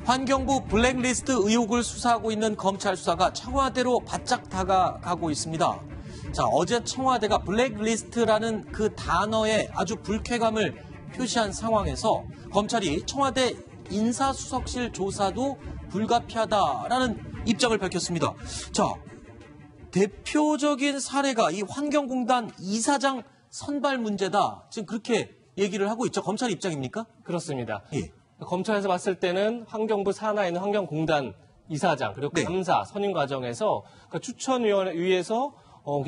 환경부 블랙리스트 의혹을 수사하고 있는 검찰 수사가 청와대로 바짝 다가가고 있습니다. 자, 어제 청와대가 블랙리스트라는 그 단어에 아주 불쾌감을 표시한 상황에서 검찰이 청와대 인사수석실 조사도 불가피하다라는 입장을 밝혔습니다. 자, 대표적인 사례가 이 환경공단 이사장 선발 문제다. 지금 그렇게 얘기를 하고 있죠. 검찰 입장입니까? 그렇습니다. 예. 검찰에서 봤을 때는 환경부 산하에 있는 환경공단 이사장 그리고 네. 감사 선임 과정에서 그러니까 추천위원회에서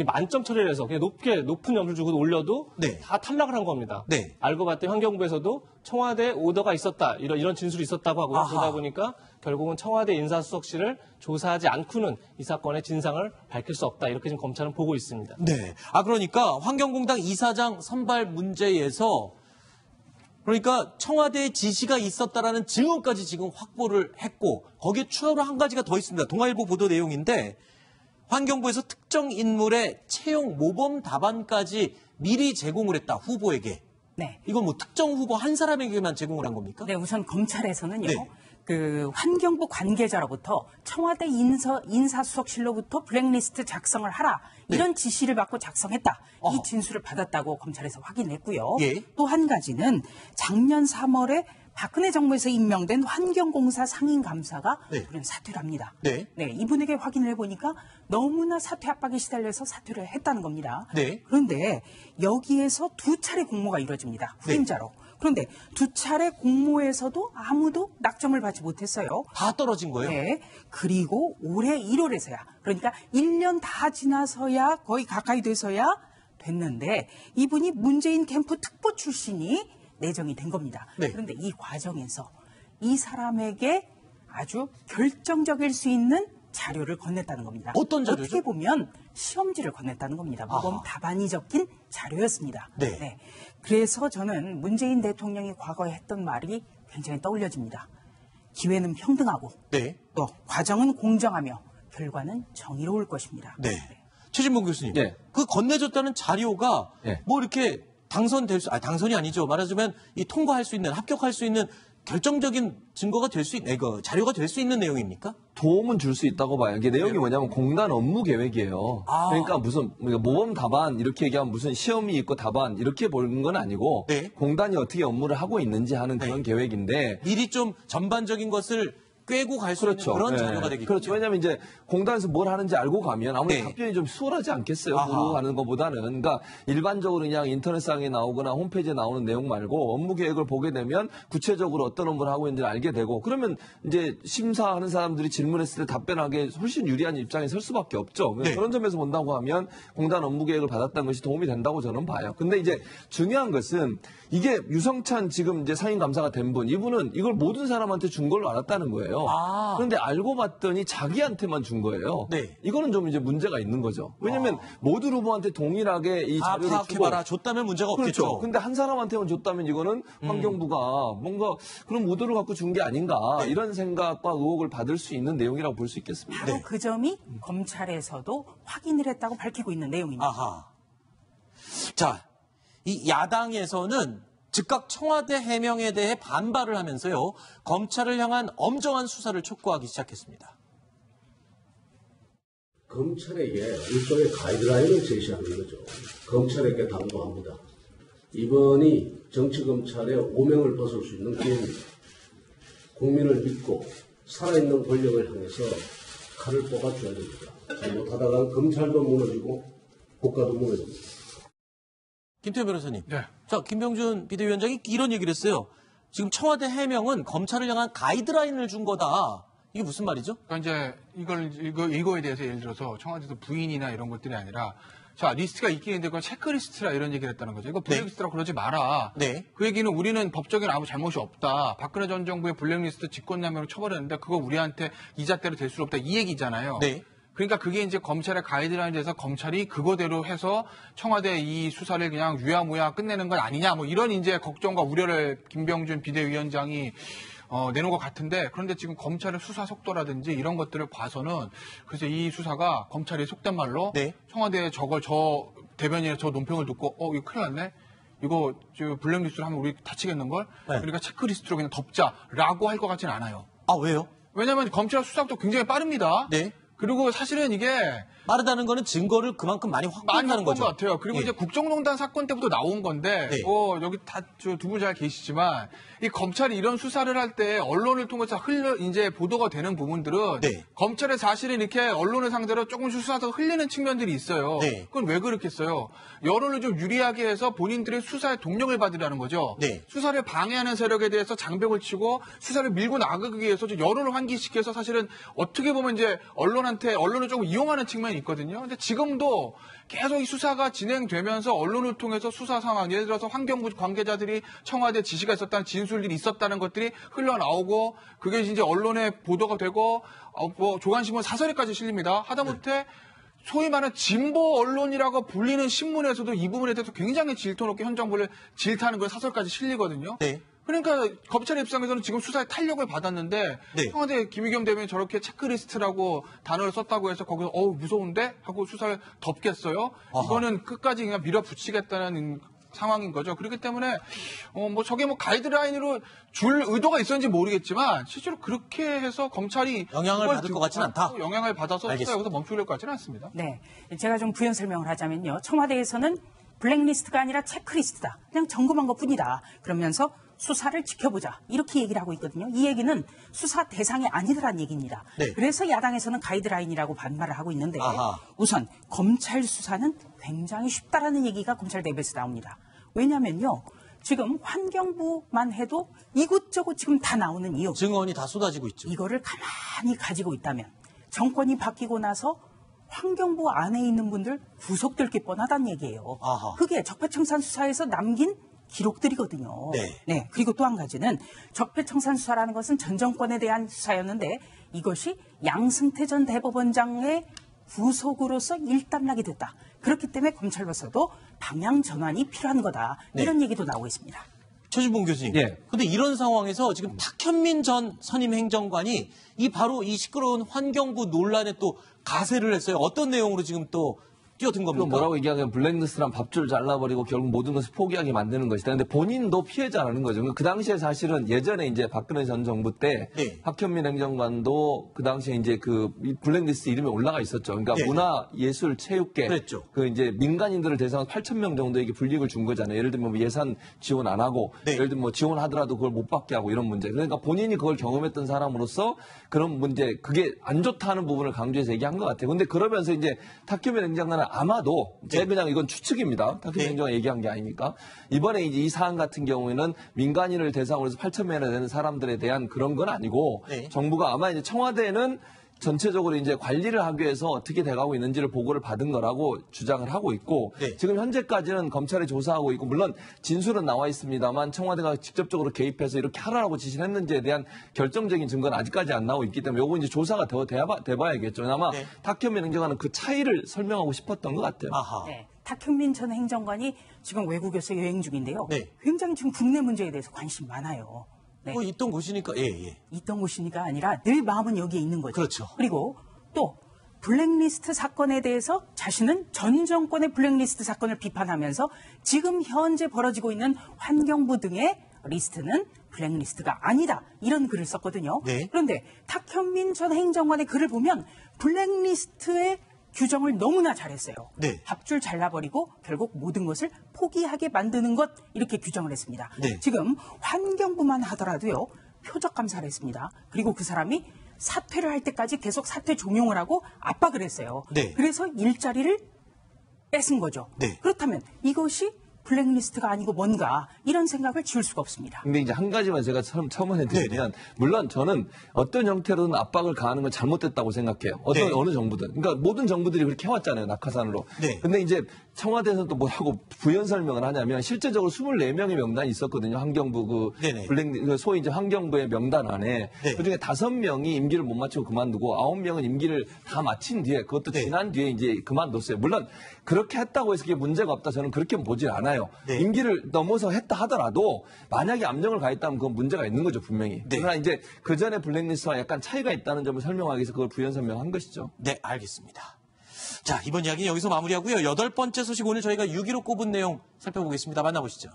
만점 처리를 해서 그냥 높은 점수를 주고 올려도 네. 다 탈락을 한 겁니다. 네. 알고 봤더니 환경부에서도 청와대 오더가 있었다. 이런 진술이 있었다고 하고요. 아하. 그러다 보니까 결국은 청와대 인사수석실을 조사하지 않고는 이 사건의 진상을 밝힐 수 없다. 이렇게 지금 검찰은 보고 있습니다. 네. 그러니까 환경공단 이사장 선발 문제에서 그러니까 청와대의 지시가 있었다라는 증언까지 지금 확보를 했고 거기에 추가로 한 가지가 더 있습니다. 동아일보 보도 내용인데 환경부에서 특정 인물의 채용 모범 답안까지 미리 제공을 했다. 후보에게. 네. 이건 뭐 특정 후보 한 사람에게만 제공을 한 겁니까? 네, 우선 검찰에서는요. 네. 그 환경부 관계자로부터 청와대 인사수석실로부터 블랙리스트 작성을 하라. 이런 지시를 받고 작성했다. 어허. 이 진술을 받았다고 검찰에서 확인했고요. 예. 또 한 가지는 작년 3월에 박근혜 정부에서 임명된 환경공사 상임감사가 네. 사퇴를 합니다. 네. 이분에게 확인을 해보니까 너무나 사퇴 압박에 시달려서 사퇴를 했다는 겁니다. 네. 그런데 여기에서 두 차례 공모가 이루어집니다. 후임자로. 네. 그런데 두 차례 공모에서도 아무도 낙점을 받지 못했어요. 다 떨어진 거예요? 네. 그리고 올해 1월에서야, 그러니까 1년 다 지나서야 거의 가까이 돼서야 됐는데 이분이 문재인 캠프 특보 출신이 내정이 된 겁니다. 네. 그런데 이 과정에서 이 사람에게 아주 결정적일 수 있는 자료를 건넸다는 겁니다. 어떤 자료죠? 어떻게 보면 시험지를 건넸다는 겁니다. 모범 아하. 답안이 적힌 자료였습니다. 네. 그래서 저는 문재인 대통령이 과거에 했던 말이 굉장히 떠올려집니다. 기회는 평등하고 네. 또 과정은 공정하며 결과는 정의로울 것입니다. 네. 최진봉 교수님. 네. 그 건네줬다는 자료가 네. 뭐 이렇게 당선이 아니죠. 말하자면 이 통과할 수 있는, 합격할 수 있는 결정적인 증거가 될 수 있는, 자료가 될 수 있는 내용입니까? 도움은 줄 수 있다고 봐요. 이게 내용이 뭐냐면 공단 업무 계획이에요. 그러니까 무슨 모범 답안 이렇게 얘기하면 무슨 시험이 있고 답안 이렇게 보는 건 아니고 네. 공단이 어떻게 업무를 하고 있는지 하는 그런 계획인데 미리 좀 전반적인 것을 꿰고 갈 수 있는 그런 자료가 되겠죠. 그렇죠. 왜냐하면 이제 공단에서 뭘 하는지 알고 가면 아무래도 네. 답변이 좀 수월하지 않겠어요. 아하. 모르고 가는 것보다는. 그러니까 일반적으로 그냥 인터넷상에 나오거나 홈페이지에 나오는 내용 말고 업무 계획을 보게 되면 구체적으로 어떤 업무를 하고 있는지를 알게 되고 그러면 이제 심사하는 사람들이 질문했을 때 답변하기에 훨씬 유리한 입장에 설 수밖에 없죠. 네. 그런 점에서 본다고 하면 공단 업무 계획을 받았다는 것이 도움이 된다고 저는 봐요. 근데 이제 중요한 것은 이게 유성찬 지금 이제 상임감사가 된 분, 이분은 이걸 모든 사람한테 준 걸로 알았다는 거예요. 그런데 알고 봤더니 자기한테만 준 거예요. 네. 이거는 좀 이제 문제가 있는 거죠. 왜냐하면 모든 후보한테 동일하게 이 자료를 파악해봐라. 줬다면 문제가 그렇죠. 없겠죠. 근데 한 사람한테만 줬다면 이거는 환경부가 뭔가 그런 의도를 갖고 준 게 아닌가 이런 생각과 의혹을 받을 수 있는 내용이라고 볼 수 있겠습니다. 바로 그 점이 검찰에서도 확인을 했다고 밝히고 있는 내용입니다. 아하. 자, 이 야당에서는 즉각 청와대 해명에 대해 반발을 하면서요. 검찰을 향한 엄정한 수사를 촉구하기 시작했습니다. 검찰에게 일종의 가이드라인을 제시하는 거죠. 검찰에게 당부합니다. 이번이 정치검찰의 오명을 벗을 수 있는 기회입니다. 국민을 믿고 살아있는 권력을 향해서 칼을 뽑아줘야 됩니다. 잘못하다간 검찰도 무너지고 국가도 무너집니다. 김태현 변호사님. 네. 자, 김병준 비대위원장이 이런 얘기를 했어요. 지금 청와대 해명은 검찰을 향한 가이드라인을 준 거다. 이게 무슨 말이죠? 그러니까 이제 이거에 대해서 예를 들어서 청와대에서 부인이나 이런 것들이 아니라 자, 리스트가 있긴 있는데 그건 체크리스트라 이런 얘기를 했다는 거죠. 이거 블랙리스트라고 그러지 마라. 네. 그 얘기는 우리는 법적인 아무 잘못이 없다. 박근혜 전 정부의 블랙리스트 직권남용을 처벌했는데 그거 우리한테 이잣대로 될 수 없다. 이 얘기잖아요. 네. 그러니까 그게 이제 검찰의 가이드라인에 대해서 검찰이 그거대로 해서 청와대 이 수사를 그냥 유야무야 끝내는 건 아니냐. 뭐 이런 이제 걱정과 우려를 김병준 비대위원장이 내놓은 것 같은데 그런데 지금 검찰의 수사 속도라든지 이런 것들을 봐서는 그래서 이 수사가 검찰이 속된 말로 네. 청와대에 저 대변인의 저 논평을 듣고 이거 큰일 났네. 이거 블랙리스트를 하면 우리 다치겠는걸? 네. 그러니까 체크리스트로 그냥 덮자라고 할 것 같지는 않아요. 아, 왜요? 왜냐하면 검찰 수사도 굉장히 빠릅니다. 네. 그리고 사실은 이게 빠르다는 거는 증거를 그만큼 많이 많이 확보한다는 확보한 거죠. 것 같아요. 그리고 예. 이제 국정농단 사건 때부터 나온 건데, 네. 여기 다 두 분 잘 계시지만, 이 검찰이 이런 수사를 할 때 언론을 통해서 이제 보도가 되는 부분들은, 네. 검찰의 사실은 이렇게 언론을 상대로 조금씩 수사하다가 흘리는 측면들이 있어요. 네. 그건 왜 그렇겠어요? 여론을 좀 유리하게 해서 본인들의 수사에 동력을 받으라는 거죠. 네. 수사를 방해하는 세력에 대해서 장벽을 치고 수사를 밀고 나가기 위해서 좀 여론을 환기시켜서 사실은 어떻게 보면 이제 언론을 조금 이용하는 측면이 있거든요. 근데 지금도 계속 이 수사가 진행되면서 언론을 통해서 수사 상황, 예를 들어서 환경부 관계자들이 청와대 지시가 있었다는 진술들이 있었다는 것들이 흘러나오고 그게 이제 언론에 보도가 되고 조간신문 사설에까지 실립니다. 하다못해 소위 말하는 진보 언론이라고 불리는 신문에서도 이 부분에 대해서 굉장히 질도 높게 현 정부를 질타하는 걸 사설까지 실리거든요. 네. 그러니까 검찰의 입장에서는 지금 수사에 탄력을 받았는데 네. 청와대 김의겸 대변인이 저렇게 체크리스트라고 단어를 썼다고 해서 거기서 무서운데? 하고 수사를 덮겠어요? 아하. 이거는 끝까지 그냥 밀어붙이겠다는 상황인 거죠. 그렇기 때문에 저게 가이드라인으로 줄 의도가 있었는지 모르겠지만 실제로 그렇게 해서 검찰이 영향을 그걸 받을 것 같지는 않다. 영향을 받아서 수사 알겠습니다. 여기서 멈추려고 것 같지는 않습니다. 네. 제가 좀 부연 설명을 하자면요. 청와대에서는 블랙리스트가 아니라 체크리스트다. 그냥 점검한 것 뿐이다. 그러면서 수사를 지켜보자. 이렇게 얘기를 하고 있거든요. 이 얘기는 수사 대상이 아니더란 얘기입니다. 네. 그래서 야당에서는 가이드라인이라고 반발을 하고 있는데 아하. 우선 검찰 수사는 굉장히 쉽다라는 얘기가 검찰 내부에서 나옵니다. 왜냐면요. 지금 환경부만 해도 이곳저곳 지금 다 나오는 이유. 증언이 다 쏟아지고 있죠. 이거를 가만히 가지고 있다면 정권이 바뀌고 나서 환경부 안에 있는 분들 구속될 게 뻔하다는 얘기예요. 아하. 그게 적폐청산 수사에서 남긴 기록들이거든요. 네. 그리고 또 한 가지는 적폐청산 수사라는 것은 전 정권에 대한 수사였는데 이것이 양승태 전 대법원장의 구속으로서 일단락이 됐다. 그렇기 때문에 검찰로서도 방향 전환이 필요한 거다. 네. 이런 얘기도 나오고 있습니다. 최준봉 교수님. 예. 근데 이런 상황에서 지금 탁현민 전 선임 행정관이 바로 이 시끄러운 환경부 논란에 또 가세를 했어요. 어떤 내용으로 지금 또 뛰어든 겁니까? 뭐라고 얘기하면 블랙리스트란 밥줄 잘라버리고 결국 모든 것을 포기하게 만드는 것이다. 근데 본인도 피해자라는 거죠. 그 당시에 사실은 예전에 이제 박근혜 전 정부 때 네. 박현민 행정관도 그 당시에 이제 이 블랙리스트 이름이 올라가 있었죠. 그러니까 네. 문화, 예술, 체육계 그랬죠. 그 이제 민간인들을 대상으로 8,000명 정도에게 불이익을 준 거잖아요. 예를 들면 뭐 예산 지원 안 하고 네. 예를 들면 뭐 지원하더라도 그걸 못 받게 하고 이런 문제. 그러니까 본인이 그걸 경험했던 사람으로서 그런 문제 그게 안 좋다는 부분을 강조해서 얘기한 것 같아요. 근데 그러면서 이제 탁현민 행정관은 아마도 제가 그냥 이건 추측입니다. 탁현민 네. 행정관 얘기한 게 아니니까 이번에 이제 이 사안 같은 경우에는 민간인을 대상으로 해서 8,000명이나 되는 사람들에 대한 그런 건 아니고 네. 정부가 아마 이제 청와대는 전체적으로 이제 관리를 하기 위해서 어떻게 돼가고 있는지를 보고를 받은 거라고 주장을 하고 있고 네. 지금 현재까지는 검찰이 조사하고 있고 물론 진술은 나와 있습니다만 청와대가 직접적으로 개입해서 이렇게 하라고 지시를 했는지에 대한 결정적인 증거는 아직까지 안 나오고 있기 때문에 요거 이제 조사가 더 돼봐야겠죠. 아마 네. 탁현민 행정관은 그 차이를 설명하고 싶었던 것 같아요. 아하. 네. 탁현민 전 행정관이 지금 외국에서 여행 중인데요. 네. 굉장히 지금 국내 문제에 대해서 관심 많아요. 네. 뭐 있던 곳이니까 예. 있던 곳이니까 아니라 늘 마음은 여기에 있는 거죠. 그렇죠. 그리고 또 블랙리스트 사건에 대해서 자신은 전 정권의 블랙리스트 사건을 비판하면서 지금 현재 벌어지고 있는 환경부 등의 리스트는 블랙리스트가 아니다. 이런 글을 썼거든요. 네. 그런데 탁현민 전 행정관의 글을 보면 블랙리스트의 규정을 너무나 잘했어요. 네. 밥줄 잘라버리고 결국 모든 것을 포기하게 만드는 것 이렇게 규정을 했습니다. 네. 지금 환경부만 하더라도요. 표적 감사를 했습니다. 그리고 그 사람이 사퇴를 할 때까지 계속 사퇴 종용을 하고 압박을 했어요. 네. 그래서 일자리를 뺏은 거죠. 네. 그렇다면 이것이 블랙리스트가 아니고 뭔가 이런 생각을 지울 수가 없습니다. 근데 이제 한 가지만 제가 첨언해 드리면 물론 저는 어떤 형태로든 압박을 가하는 건 잘못됐다고 생각해요. 네. 어느 정부든. 그러니까 모든 정부들이 그렇게 해왔잖아요. 낙하산으로. 네. 근데 이제 청와대에서는 또 뭐라고 부연 설명을 하냐면 실제적으로 24명의 명단이 있었거든요. 환경부 네네. 소위 이제 환경부의 명단 안에 네. 그중에 5명이 임기를 못 마치고 그만두고 9명은 임기를 다 마친 뒤에 그것도 네. 지난 뒤에 이제 그만뒀어요. 물론 그렇게 했다고 해서 그게 문제가 없다 저는 그렇게 보질 않아요. 네. 임기를 넘어서 했다 하더라도 만약에 압력을 가했다면 그건 문제가 있는 거죠 분명히. 네. 그러나 이제 그 전에 블랙리스트와 약간 차이가 있다는 점을 설명하기 위해서 그걸 부연 설명한 것이죠. 네, 알겠습니다. 자, 이번 이야기는 여기서 마무리하고요. 8번째 소식 오늘 저희가 6.15 꼽은 내용 살펴보겠습니다. 만나보시죠.